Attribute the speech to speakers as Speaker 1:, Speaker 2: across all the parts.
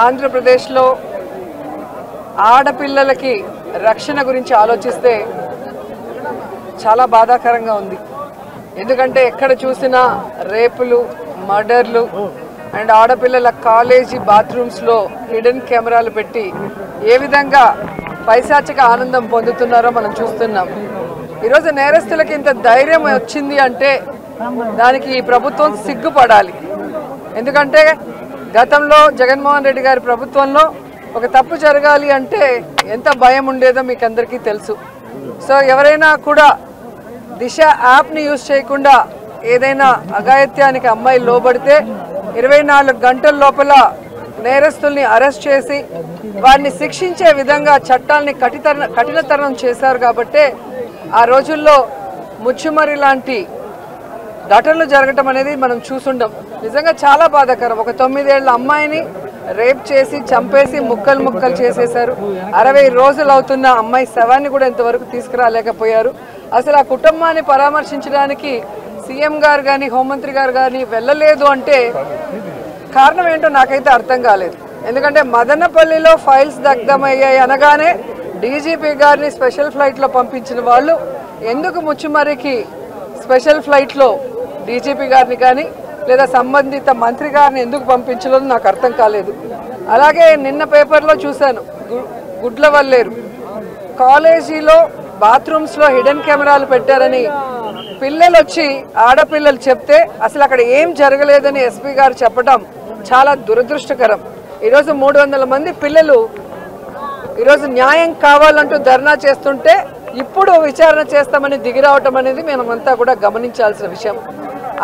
Speaker 1: ఆంధ్రప్రదేశ్లో ఆడపిల్లలకి రక్షణ గురించి ఆలోచిస్తే చాలా బాధాకరంగా ఉంది. ఎందుకంటే ఎక్కడ చూసినా రేపులు, మర్డర్లు అండ్ ఆడపిల్లల కాలేజీ బాత్రూమ్స్లో హిడెన్ కెమెరాలు పెట్టి ఏ విధంగా పైశాచిక ఆనందం పొందుతున్నారో మనం చూస్తున్నాం. ఈరోజు నేరస్తులకి ఇంత ధైర్యం వచ్చింది అంటే దానికి ఈ ప్రభుత్వం సిగ్గుపడాలి. ఎందుకంటే గతంలో జగన్మోహన్ రెడ్డి గారి ప్రభుత్వంలో ఒక తప్పు జరగాలి అంటే ఎంత భయం ఉండేదో మీకు అందరికీ తెలుసు. సో ఎవరైనా కూడా దిశ యాప్ని యూజ్ చేయకుండా ఏదైనా అఘాయిత్యానికి అమ్మాయి లోబడితే 24 గంటల లోపల నేరస్తుల్ని అరెస్ట్ చేసి వారిని శిక్షించే విధంగా చట్టాన్ని కఠినతరం చేశారు. కాబట్టి ఆ రోజుల్లో ముచ్చుమరి లాంటి ఘటనలు జరగటం అనేది మనం చూసుండం. నిజంగా చాలా బాధాకరం. ఒక 9 ఏళ్ల అమ్మాయిని రేప్ చేసి చంపేసి ముక్కలు చేసేశారు. 60 రోజులు అవుతున్న అమ్మాయి శవాన్ని కూడా ఇంతవరకు తీసుకురాలేకపోయారు. అసలు ఆ కుటుంబాన్ని పరామర్శించడానికి సీఎం గారు కానీ హోంమంత్రి గారు కానీ వెళ్ళలేదు అంటే కారణం ఏంటో నాకైతే అర్థం కాలేదు. ఎందుకంటే మదనపల్లిలో ఫైల్స్ దగ్ధమయ్యాయి అనగానే డీజీపీ గారిని స్పెషల్ ఫ్లైట్లో పంపించిన వాళ్ళు ఎందుకు ముచ్చుమరికి స్పెషల్ ఫ్లైట్లో డీజీపీ గారిని కానీ లేదా సంబంధిత మంత్రి గారిని ఎందుకు పంపించలేదు నాకు అర్థం కాలేదు. అలాగే నిన్న పేపర్లో చూశాను, గుడ్లవల్లేరు కాలేజీలో బాత్రూమ్స్లో హిడెన్ కెమెరాలు పెట్టారని పిల్లలు వచ్చి ఆడపిల్లలు చెప్తే అసలు అక్కడ ఏం జరగలేదని ఎస్పీ గారు చెప్పడం చాలా దురదృష్టకరం. ఈరోజు 300 మంది పిల్లలు ఈరోజు న్యాయం కావాలంటూ ధర్నా చేస్తుంటే ఇప్పుడు విచారణ చేస్తామని దిగిరావటం అనేది మనమంతా కూడా గమనించాల్సిన విషయం.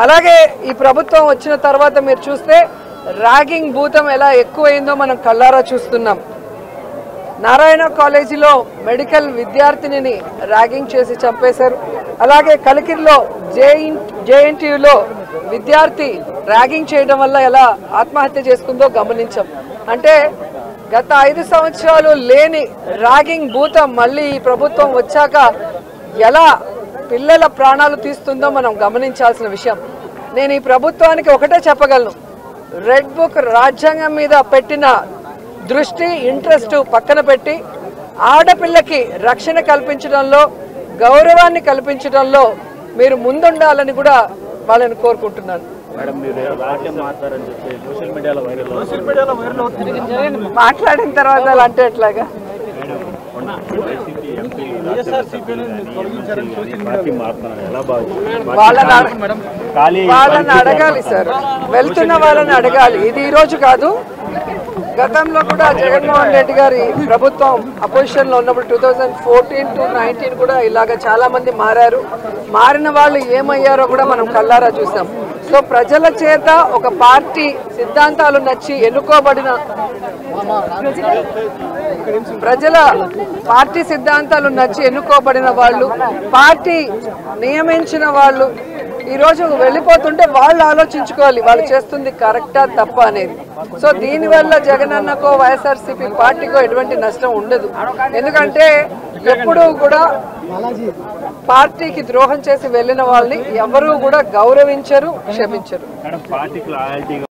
Speaker 1: అలాగే ఈ ప్రభుత్వం వచ్చిన తర్వాత మీరు చూస్తే ర్యాగింగ్ భూతం ఎలా ఎక్కువైందో మనం కళ్ళారా చూస్తున్నాం. నారాయణ కాలేజీలో మెడికల్ విద్యార్థినిని ర్యాగింగ్ చేసి చంపేశారు. అలాగే కలికిరిలో జేఎన్టీయూలో విద్యార్థి ర్యాగింగ్ చేయడం వల్ల ఎలా ఆత్మహత్య చేసుకుందో గమనించాం. అంటే గత 5 సంవత్సరాలు లేని ర్యాగింగ్ భూతం మళ్ళీ ఈ ప్రభుత్వం వచ్చాక ఎలా పిల్లల ప్రాణాలు తీస్తుందో మనం గమనించాల్సిన విషయం. నేను ఈ ప్రభుత్వానికి ఒకటే చెప్పగలను, రెడ్ బుక్ రాజ్యాంగం మీద పెట్టిన దృష్టి ఇంట్రెస్ట్ పక్కన పెట్టి ఆడపిల్లకి రక్షణ కల్పించడంలో గౌరవాన్ని కల్పించడంలో మీరు ముందుండాలని కూడా వాళ్ళని కోరుకుంటున్నాను. మాట్లాడిన తర్వాత అలా అంటే ఎట్లాగా వాళ్ళని అడగాలి సార్, వెళ్తున్న వాళ్ళని అడగాలి. ఇది ఈరోజు కాదు, గతంలో కూడా జగన్మోహన్ రెడ్డి గారి ప్రభుత్వం అపోజిషన్లో ఉన్నప్పుడు 2014 to 19 కూడా ఇలాగ చాలా మంది మారారు. మారిన వాళ్ళు ఏమయ్యారో కూడా మనం కళ్ళారా చూసాం. సో ప్రజల చేత ఒక పార్టీ సిద్ధాంతాలు నచ్చి ఎన్నుకోబడిన పార్టీ సిద్ధాంతాలు నచ్చి ఎన్నుకోబడిన వాళ్ళు, పార్టీ నియమించిన వాళ్ళు ఈరోజు వెళ్ళిపోతుంటే వాళ్ళు ఆలోచించుకోవాలి వాళ్ళు చేస్తుంది కరెక్టా తప్ప అనేది. సో దీనివల్ల జగనన్నకో వైఎస్ఆర్సీపీ పార్టీకో ఎటువంటి నష్టం ఉండదు. ఎందుకంటే ఎప్పుడూ కూడా పార్టీకి ద్రోహం చేసి వెళ్ళిన వాళ్ళని ఎవరూ కూడా గౌరవించరు, క్షమించరు.